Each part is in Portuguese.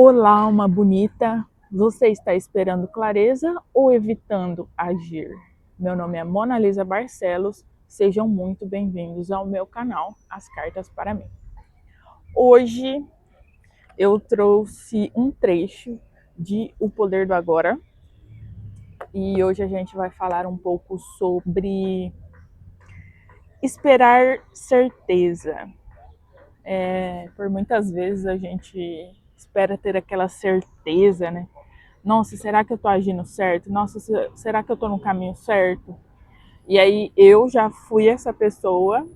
Olá, alma bonita. Você está esperando clareza ou evitando agir? Meu nome é Mona Lisa Barcelos. Sejam muito bem-vindos ao meu canal As Cartas para mim. Hoje eu trouxe um trecho de O Poder do Agora e hoje a gente vai falar um pouco sobre esperar certeza. Por muitas vezes a gente espera ter aquela certeza, né? Nossa, será que eu tô agindo certo? Nossa, será que eu tô no caminho certo? E aí eu já fui essa pessoa.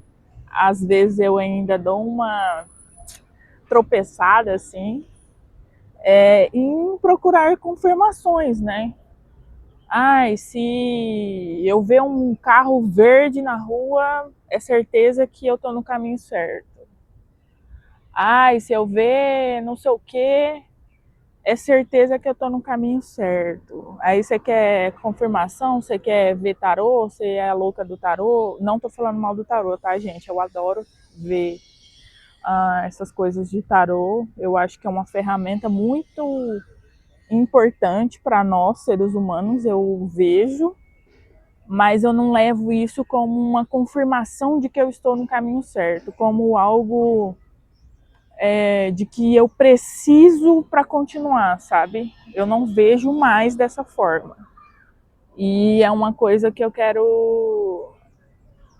Às vezes eu ainda dou uma tropeçada assim, em procurar confirmações, né? Ai, se eu ver um carro verde na rua, é certeza que eu tô no caminho certo. Ai, se eu ver não sei o quê, é certeza que eu tô no caminho certo. Aí você quer confirmação, você quer ver tarô, você é a louca do tarô. Não tô falando mal do tarô, tá, gente? Eu adoro ver essas coisas de tarô. Eu acho que é uma ferramenta muito importante para nós, seres humanos, eu vejo, mas eu não levo isso como uma confirmação de que eu estou no caminho certo, como algo de que eu preciso para continuar, sabe? Eu não vejo mais dessa forma. E é uma coisa que eu quero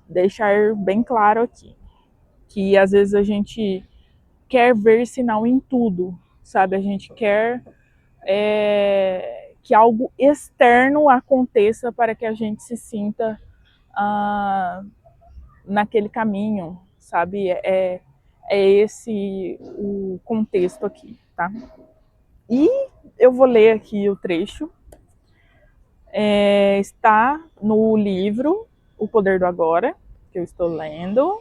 deixar bem claro aqui, que às vezes a gente quer ver sinal em tudo, sabe? A gente quer que algo externo aconteça para que a gente se sinta ah, naquele caminho, sabe? É esse o contexto aqui, tá? E eu vou ler aqui o trecho. Está no livro O Poder do Agora, que eu estou lendo,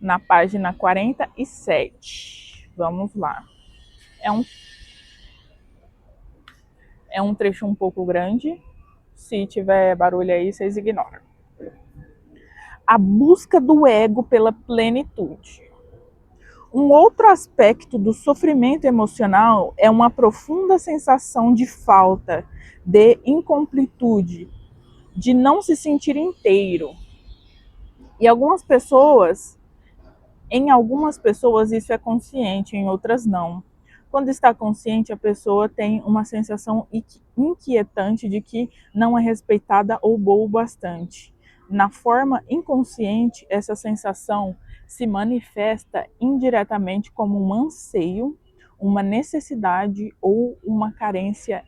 na página 47. Vamos lá. É um, é um trecho um pouco grande. Se tiver barulho aí, vocês ignoram. A busca do ego pela plenitude. Um outro aspecto do sofrimento emocional é uma profunda sensação de falta, de incompletude, de não se sentir inteiro. E em algumas pessoas isso é consciente, em outras não. Quando está consciente, a pessoa tem uma sensação inquietante de que não é respeitada ou boa o bastante. Na forma inconsciente, essa sensação se manifesta indiretamente como um anseio, uma necessidade ou uma carência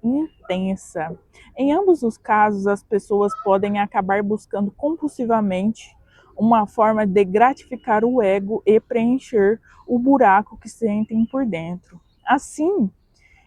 intensa. Em ambos os casos, as pessoas podem acabar buscando compulsivamente uma forma de gratificar o ego e preencher o buraco que sentem por dentro. Assim,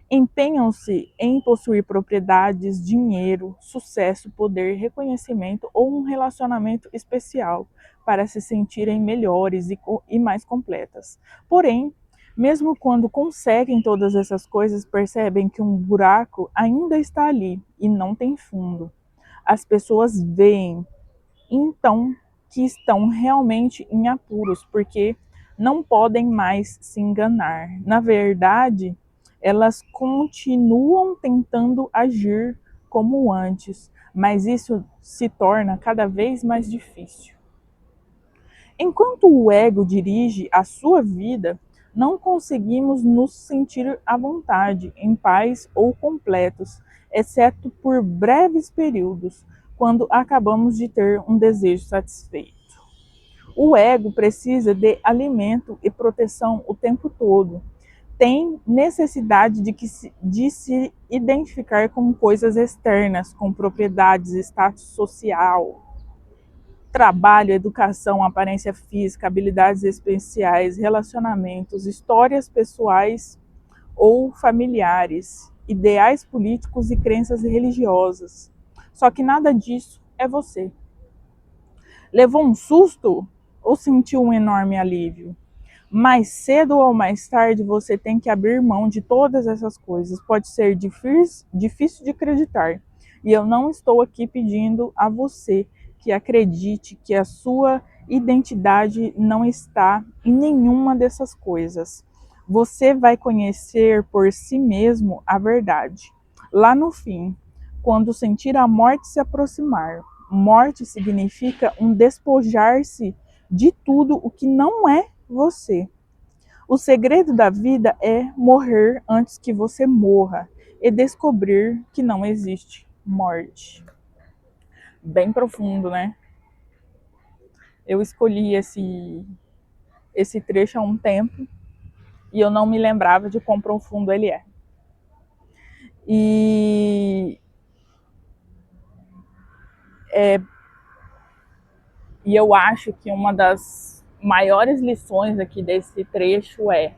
empenham-se em possuir propriedades, dinheiro, sucesso, poder, reconhecimento ou um relacionamento especial para se sentirem melhores e mais completas. Porém, mesmo quando conseguem todas essas coisas, percebem que um buraco ainda está ali e não tem fundo. As pessoas veem, então, que estão realmente em apuros, porque não podem mais se enganar. Na verdade, elas continuam tentando agir como antes, mas isso se torna cada vez mais difícil. Enquanto o ego dirige a sua vida, não conseguimos nos sentir à vontade, em paz ou completos, exceto por breves períodos, quando acabamos de ter um desejo satisfeito. O ego precisa de alimento e proteção o tempo todo. Tem necessidade de se identificar com coisas externas, com propriedades, status social, trabalho, educação, aparência física, habilidades especiais, relacionamentos, histórias pessoais ou familiares, ideais políticos e crenças religiosas. Só que nada disso é você. Levou um susto ou sentiu um enorme alívio? Mais cedo ou mais tarde você tem que abrir mão de todas essas coisas. Pode ser difícil de acreditar. E eu não estou aqui pedindo a você que acredite que a sua identidade não está em nenhuma dessas coisas. Você vai conhecer por si mesmo a verdade. Lá no fim, quando sentir a morte se aproximar, morte significa um despojar-se de tudo o que não é você. O segredo da vida é morrer antes que você morra e descobrir que não existe morte. Bem profundo, né? Eu escolhi esse trecho há um tempo e eu não me lembrava de quão profundo ele é. E eu acho que uma das maiores lições aqui desse trecho é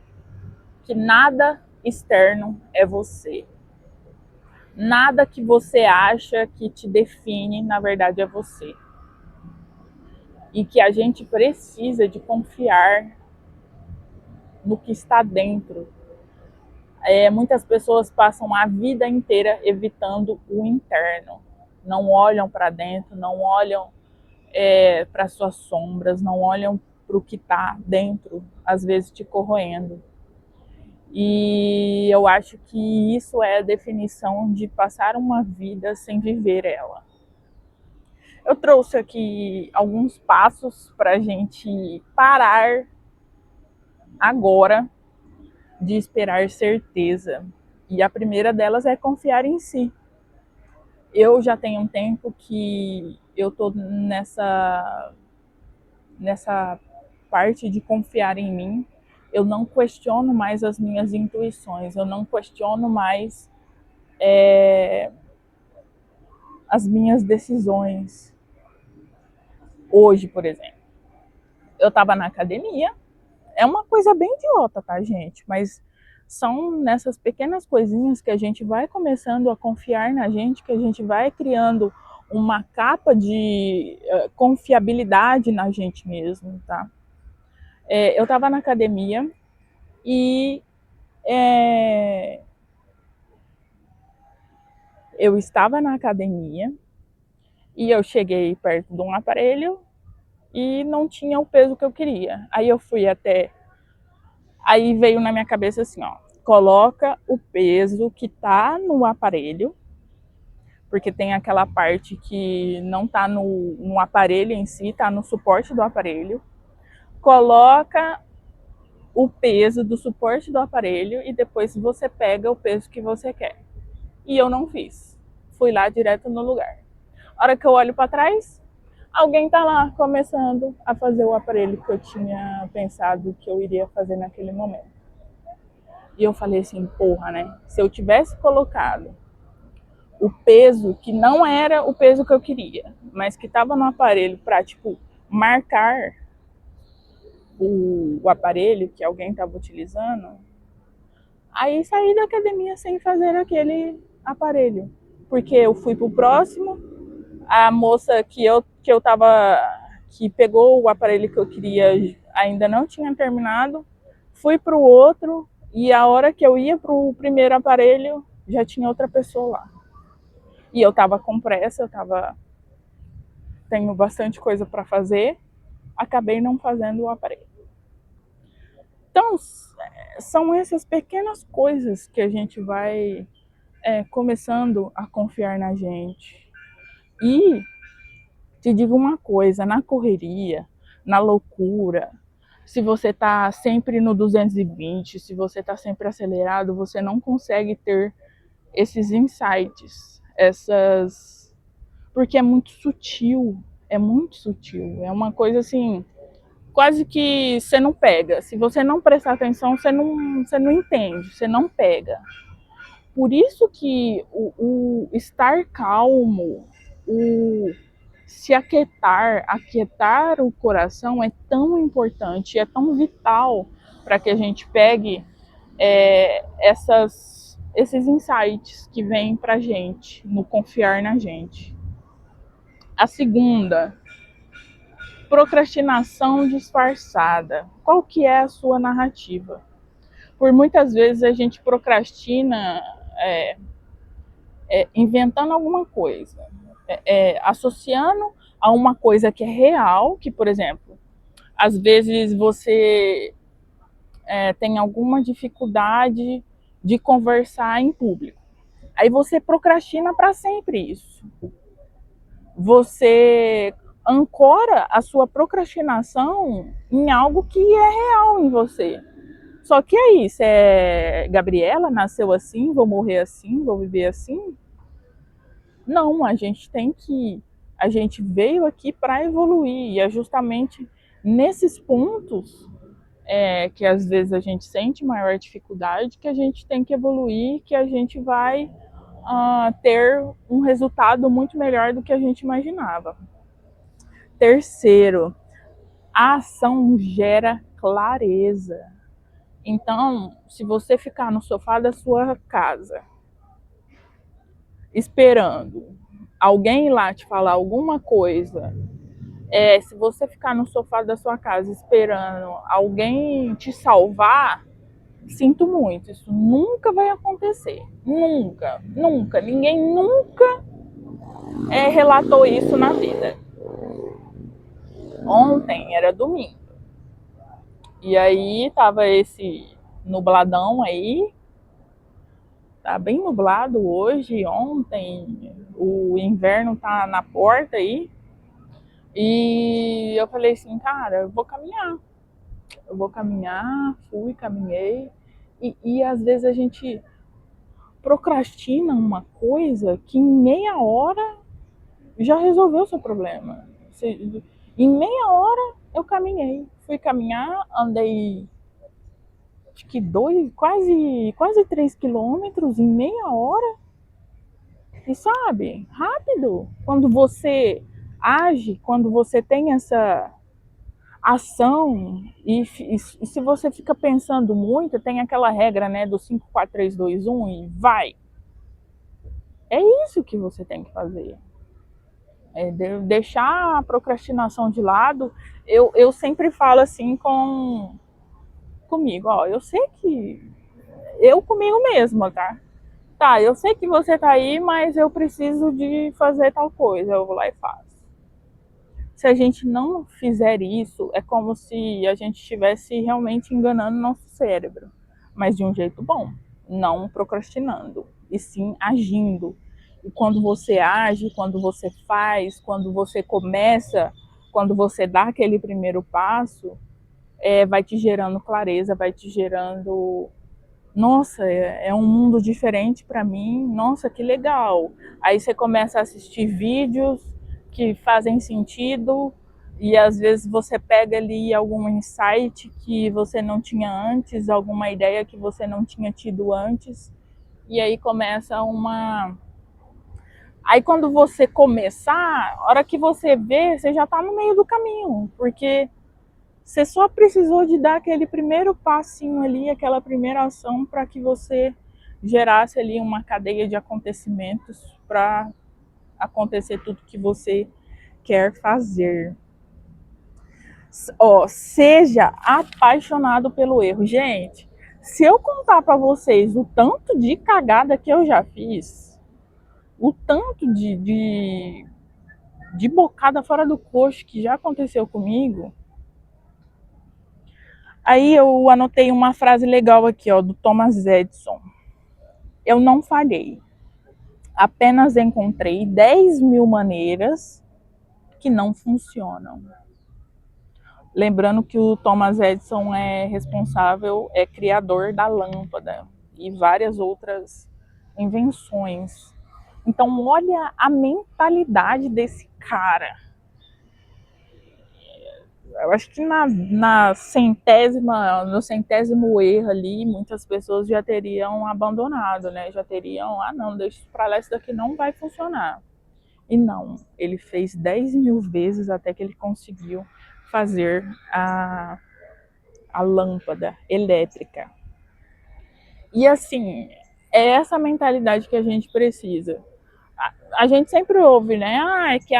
que nada externo é você. Nada que você acha que te define, na verdade, é você. E que a gente precisa de confiar no que está dentro. Muitas pessoas passam a vida inteira evitando o interno. Não olham para dentro, não olham para suas sombras, não olham para o que está dentro, às vezes te corroendo. E eu acho que isso é a definição de passar uma vida sem viver ela. Eu trouxe aqui alguns passos para a gente parar agora de esperar certeza. E a primeira delas é confiar em si. Eu já tenho um tempo que eu tô nessa parte de confiar em mim. Eu não questiono mais as minhas intuições, eu não questiono mais as minhas decisões. Hoje, por exemplo, eu estava na academia, é uma coisa bem idiota, tá, gente? Mas são nessas pequenas coisinhas que a gente vai começando a confiar na gente, que a gente vai criando uma capa de confiabilidade na gente mesmo, tá? Eu estava na academia e eu estava na academia e eu cheguei perto de um aparelho e não tinha o peso que eu queria. Aí eu fui até. Aí veio na minha cabeça assim, ó, coloca o peso que tá no aparelho, porque tem aquela parte que não tá no aparelho em si, tá no suporte do aparelho. Coloca o peso do suporte do aparelho e depois você pega o peso que você quer. E eu não fiz. Fui lá direto no lugar. A hora que eu olho para trás, alguém tá lá começando a fazer o aparelho que eu tinha pensado que eu iria fazer naquele momento. E eu falei assim, porra, né? Se eu tivesse colocado o peso que não era o peso que eu queria, mas que estava no aparelho para, tipo, marcar o aparelho que alguém estava utilizando, aí saí da academia sem fazer aquele aparelho. Porque eu fui pro próximo, a moça que pegou o aparelho que eu queria ainda não tinha terminado, fui pro outro e a hora que eu ia pro primeiro aparelho já tinha outra pessoa lá. E eu tava com pressa, tenho bastante coisa para fazer, acabei não fazendo o aparelho. Então, são essas pequenas coisas que a gente vai começando a confiar na gente. E te digo uma coisa, na correria, na loucura, se você está sempre no 220, se você está sempre acelerado, você não consegue ter esses insights, porque é muito sutil, é uma coisa assim, quase que você não pega. Se você não prestar atenção, você não entende, você não pega. Por isso que o estar calmo, o se aquietar o coração é tão importante, é tão vital para que a gente pegue esses insights que vêm para a gente, no confiar na gente. A segunda, procrastinação disfarçada. Qual que é a sua narrativa? Por muitas vezes a gente procrastina inventando alguma coisa, associando a uma coisa que é real, que, por exemplo, às vezes você tem alguma dificuldade de conversar em público. Aí você procrastina para sempre isso. Você ancora a sua procrastinação em algo que é real em você. Só que aí, se é Gabriela, nasceu assim, vou morrer assim, vou viver assim? Não, a gente tem que. A gente veio aqui para evoluir, e é justamente nesses pontos que às vezes a gente sente maior dificuldade que a gente tem que evoluir, que a gente vai ter um resultado muito melhor do que a gente imaginava. Terceiro, a ação gera clareza. Então, se você ficar no sofá da sua casa esperando alguém ir lá te falar alguma coisa, se você ficar no sofá da sua casa esperando alguém te salvar, sinto muito, isso nunca vai acontecer. Nunca, nunca. Ninguém nunca relatou isso na vida. Ontem era domingo. E aí tava esse nubladão aí. Tá bem nublado hoje, ontem. O inverno tá na porta aí. E eu falei assim, cara, eu vou caminhar. Eu vou caminhar, fui, caminhei. E às vezes a gente procrastina uma coisa que em meia hora já resolveu o seu problema. Em meia hora eu caminhei. Fui caminhar, andei acho que quase 3 quilômetros em meia hora. E sabe, rápido. Quando você age, quando você tem essa ação, e se você fica pensando muito, tem aquela regra, né, do 5, 4, 3, 2, 1 e vai. É isso que você tem que fazer. Deixar a procrastinação de lado. Eu sempre falo assim comigo, ó, eu sei que eu comigo mesma, tá? Tá, eu sei que você tá aí, mas eu preciso de fazer tal coisa, eu vou lá e faço. Se a gente não fizer isso, é como se a gente estivesse realmente enganando nosso cérebro, mas de um jeito bom, não procrastinando, e sim agindo. E quando você age, quando você faz, quando você começa, quando você dá aquele primeiro passo, vai te gerando clareza, vai te gerando, nossa, é um mundo diferente para mim, nossa, que legal. Aí você começa a assistir vídeos que fazem sentido, e às vezes você pega ali algum insight que você não tinha antes, alguma ideia que você não tinha tido antes, e aí começa uma. Aí quando você começar, a hora que você vê, você já está no meio do caminho, porque você só precisou de dar aquele primeiro passinho ali, aquela primeira ação para que você gerasse ali uma cadeia de acontecimentos para acontecer tudo que você quer fazer. Seja apaixonado pelo erro. Gente, se eu contar para vocês o tanto de cagada que eu já fiz, o tanto de bocada fora do coxo que já aconteceu comigo. Aí eu anotei uma frase legal aqui, ó, do Thomas Edison. Eu não falhei. Apenas encontrei 10.000 maneiras que não funcionam. Lembrando que o Thomas Edison é criador da lâmpada e várias outras invenções. Então, olha a mentalidade desse cara. Eu acho que no centésimo erro ali, muitas pessoas já teriam abandonado, né? Já teriam, não, deixa isso pra lá, isso daqui não vai funcionar. E não, ele fez 10.000 vezes até que ele conseguiu fazer a lâmpada elétrica. E assim, é essa mentalidade que a gente precisa. A gente sempre ouve, né? É que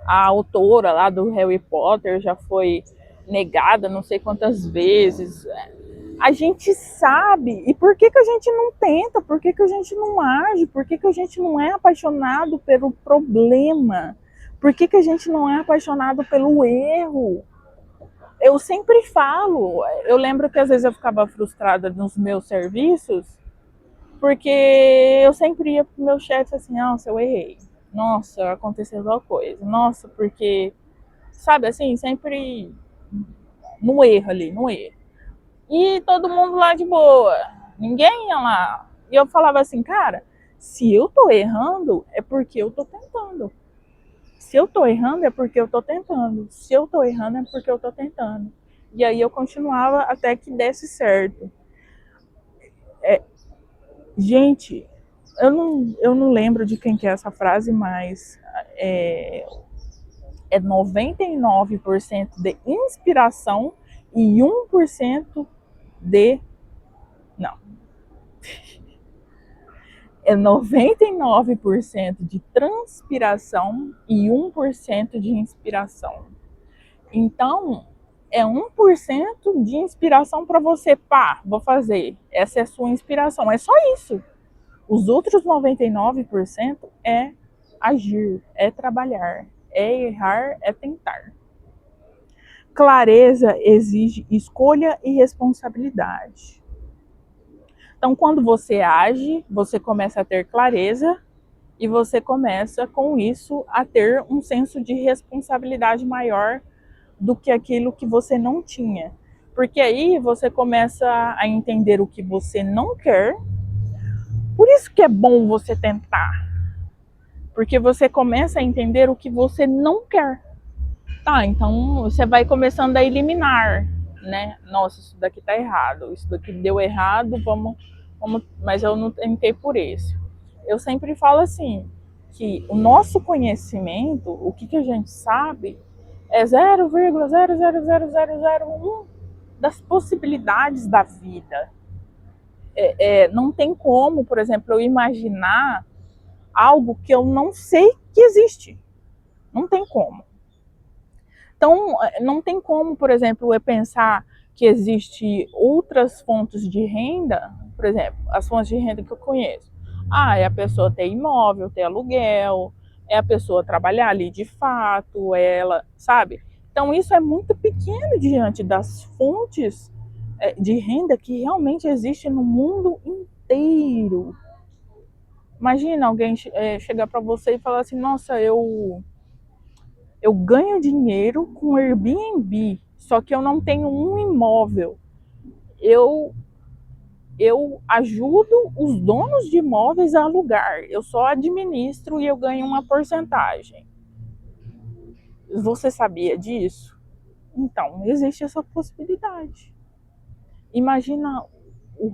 a autora lá do Harry Potter já foi negada não sei quantas vezes. A gente sabe. E por que a gente não tenta? Por que a gente não age? Por que a gente não é apaixonado pelo problema? Por que a gente não é apaixonado pelo erro? eu sempre falo, eu lembro que às vezes eu ficava frustrada nos meus serviços, porque eu sempre ia pro meu chefe assim, nossa, eu errei. Nossa, aconteceu tal coisa. Nossa, porque, sabe assim, sempre no erro ali, no erro. E todo mundo lá de boa. Ninguém ia lá. E eu falava assim, cara, se eu tô errando, é porque eu tô tentando. Se eu tô errando, é porque eu tô tentando. Se eu tô errando, é porque eu tô tentando. E aí eu continuava até que desse certo. Gente, eu não lembro de quem que é essa frase, mas é 99% de inspiração e 1% de. Não. É 99% de transpiração e 1% de inspiração. Então, é 1% de inspiração para você, pá, vou fazer. Essa é a sua inspiração. É só isso. Os outros 99% é agir, é trabalhar, é errar, é tentar. Clareza exige escolha e responsabilidade. Então, quando você age, você começa a ter clareza e você começa, com isso, a ter um senso de responsabilidade maior do que aquilo que você não tinha. Porque aí você começa a entender o que você não quer. Por isso que é bom você tentar. Porque você começa a entender o que você não quer. Tá, então você vai começando a eliminar, né? Nossa, isso daqui tá errado, isso daqui deu errado, vamos, mas eu não tentei por isso. Eu sempre falo assim, que o nosso conhecimento, o que a gente sabe, é 0,0000001 das possibilidades da vida. Não tem como, por exemplo, eu imaginar algo que eu não sei que existe. Não tem como. Então, não tem como, por exemplo, eu pensar que existe outras fontes de renda, por exemplo, as fontes de renda que eu conheço. Ah, é a pessoa ter imóvel, ter aluguel, é a pessoa trabalhar ali de fato, é ela, sabe? Então, isso é muito pequeno diante das fontes de renda que realmente existem no mundo inteiro. Imagina alguém chegar para você e falar assim: nossa, eu ganho dinheiro com Airbnb, só que eu não tenho um imóvel. Eu, eu ajudo os donos de imóveis a alugar. Eu só administro e eu ganho uma porcentagem. Você sabia disso? Então, existe essa possibilidade. Imagina o,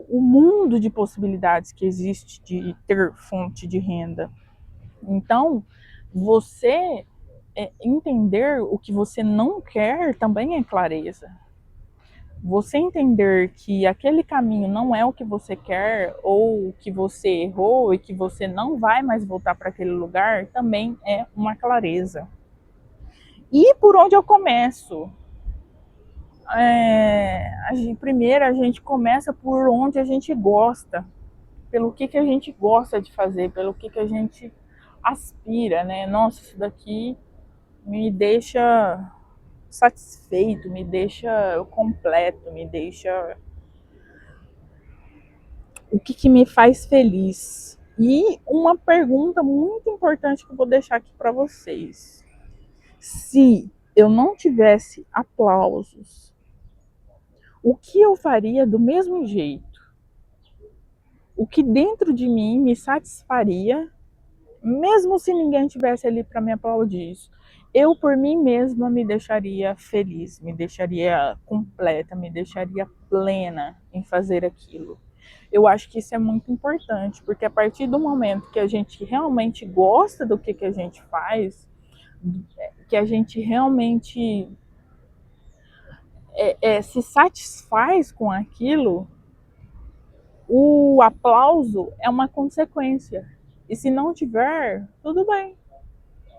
o mundo de possibilidades que existe de ter fonte de renda. Então, você entender o que você não quer também é clareza. Você entender que aquele caminho não é o que você quer ou que você errou e que você não vai mais voltar para aquele lugar também é uma clareza. E por onde eu começo? Primeiro a gente começa por onde a gente gosta, pelo que a gente gosta de fazer, pelo que a gente aspira, né? Nossa, isso daqui me deixa satisfeito, me deixa completo, me deixa o que me faz feliz. E uma pergunta muito importante que eu vou deixar aqui para vocês. Se eu não tivesse aplausos, o que eu faria do mesmo jeito? O que dentro de mim me satisfaria, mesmo se ninguém tivesse ali para me aplaudir isso? Eu, por mim mesma, me deixaria feliz, me deixaria completa, me deixaria plena em fazer aquilo. Eu acho que isso é muito importante, porque a partir do momento que a gente realmente gosta do que a gente faz, que a gente realmente se satisfaz com aquilo, o aplauso é uma consequência. E se não tiver, tudo bem.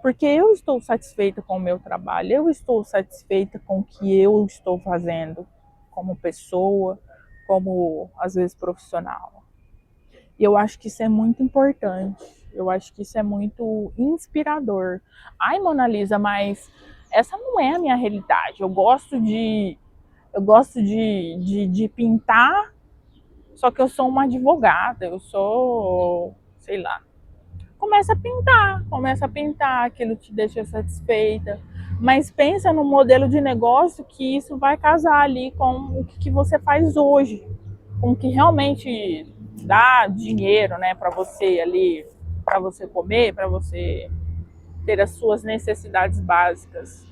Porque eu estou satisfeita com o meu trabalho, eu estou satisfeita com o que eu estou fazendo como pessoa, como às vezes profissional. E eu acho que isso é muito importante. Eu acho que isso é muito inspirador. Ai, Mona Lisa, mas essa não é a minha realidade. Eu gosto de pintar, só que eu sou uma advogada, eu sou, sei lá. Começa a pintar, aquilo te deixa satisfeita. Mas pensa no modelo de negócio que isso vai casar ali com o que você faz hoje, com o que realmente dá dinheiro, né, para você ali, para você comer, para você ter as suas necessidades básicas.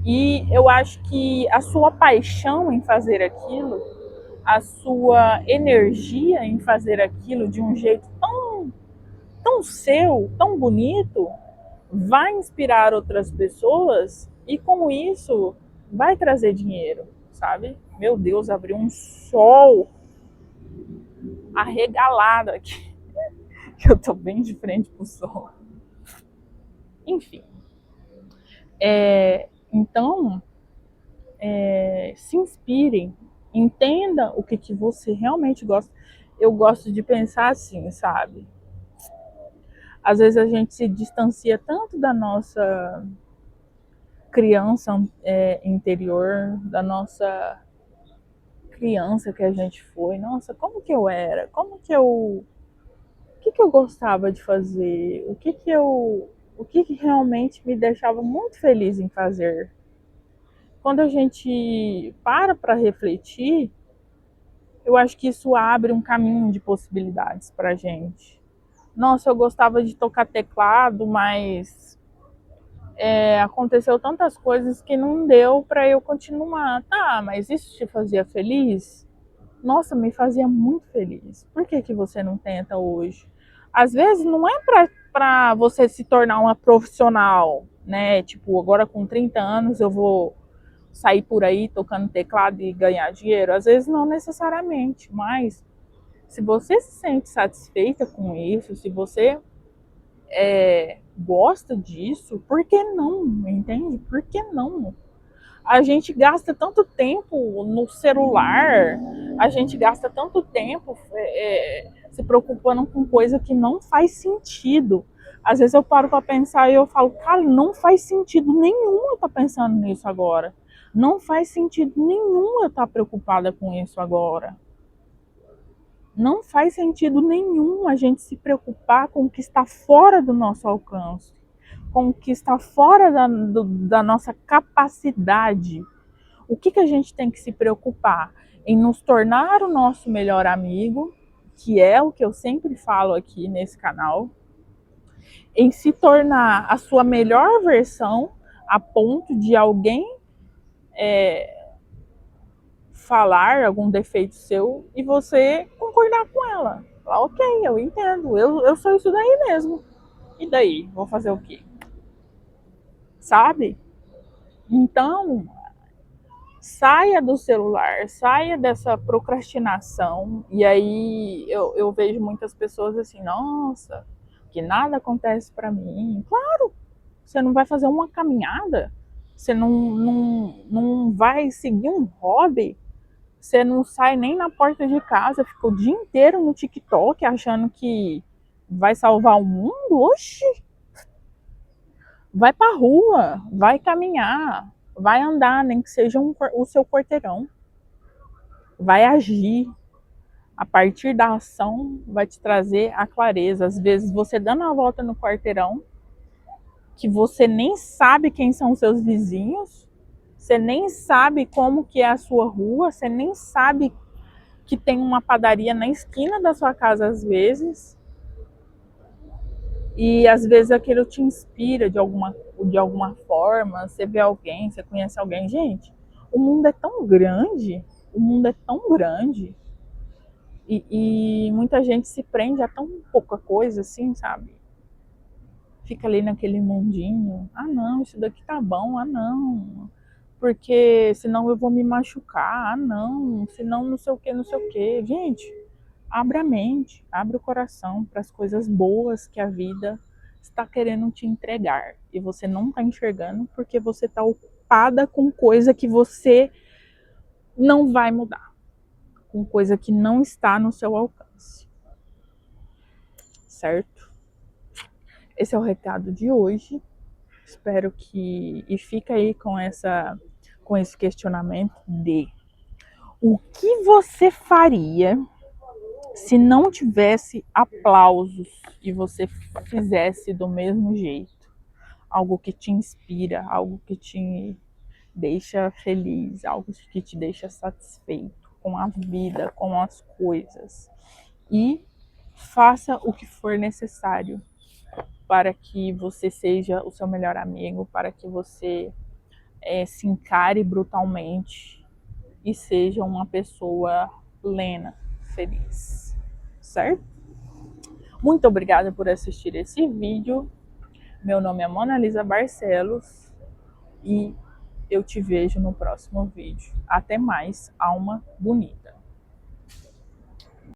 E eu acho que a sua paixão em fazer aquilo, a sua energia em fazer aquilo de um jeito tão seu, tão bonito, vai inspirar outras pessoas e com isso vai trazer dinheiro, sabe? Meu Deus, abriu um sol arregalado aqui, que eu tô bem de frente pro sol. Enfim, então se inspirem, entenda o que você realmente gosta. Eu gosto de pensar assim, sabe? Às vezes a gente se distancia tanto da nossa criança interior, da nossa criança que a gente foi. Nossa, como que eu era? O que eu gostava de fazer? O que realmente me deixava muito feliz em fazer? Quando a gente para refletir, eu acho que isso abre um caminho de possibilidades para a gente. Nossa, eu gostava de tocar teclado, mas aconteceu tantas coisas que não deu para eu continuar. Tá, mas isso te fazia feliz? Nossa, me fazia muito feliz. Por que você não tenta hoje? Às vezes não é para você se tornar uma profissional, né? Tipo, agora com 30 anos eu vou sair por aí tocando teclado e ganhar dinheiro. Às vezes não necessariamente, mas se você se sente satisfeita com isso, se você gosta disso, por que não? Entende? Por que não? A gente gasta tanto tempo no celular, a gente gasta tanto tempo se preocupando com coisa que não faz sentido. Às vezes eu paro para pensar e eu falo, cara, não faz sentido nenhum eu estar pensando nisso agora. Não faz sentido nenhum eu estar preocupada com isso agora. Não faz sentido nenhum a gente se preocupar com o que está fora do nosso alcance, com o que está fora da nossa capacidade. O que a gente tem que se preocupar? Em nos tornar o nosso melhor amigo, que é o que eu sempre falo aqui nesse canal, em se tornar a sua melhor versão a ponto de alguém falar algum defeito seu e você concordar com ela. Falar, ok, eu entendo, eu sou isso daí mesmo. E daí? Vou fazer o quê? Sabe? Então, saia do celular, saia dessa procrastinação. E aí eu vejo muitas pessoas assim, nossa, que nada acontece para mim. Claro, você não vai fazer uma caminhada, você não vai seguir um hobby, você não sai nem na porta de casa, fica o dia inteiro no TikTok achando que vai salvar o mundo. Oxi, vai pra rua, vai caminhar, vai andar, nem que seja o seu quarteirão. Vai agir. A partir da ação vai te trazer a clareza. Às vezes você dando a volta no quarteirão, que você nem sabe quem são os seus vizinhos, você nem sabe como que é a sua rua, você nem sabe que tem uma padaria na esquina da sua casa às vezes. E às vezes aquilo te inspira de alguma forma, você vê alguém, você conhece alguém. Gente, o mundo é tão grande, o mundo é tão grande, e muita gente se prende a tão pouca coisa assim, sabe? Fica ali naquele mundinho. Ah, não, isso daqui tá bom. Ah, não, porque senão eu vou me machucar. Ah, não, senão não sei o que, não sei o que. Gente, abre a mente, abre o coração para as coisas boas que a vida está querendo te entregar. E você não está enxergando porque você está ocupada com coisa que você não vai mudar, com coisa que não está no seu alcance. Certo? Esse é o recado de hoje. Espero que... E fica aí com esse questionamento de o que você faria se não tivesse aplausos e você fizesse do mesmo jeito? Algo que te inspira, algo que te deixa feliz, algo que te deixa satisfeito com a vida, com as coisas. E faça o que for necessário para que você seja o seu melhor amigo, para que você se encare brutalmente e seja uma pessoa plena, feliz, certo? Muito obrigada por assistir esse vídeo. Meu nome é Mona Lisa Barcelos e eu te vejo no próximo vídeo. Até mais, alma bonita.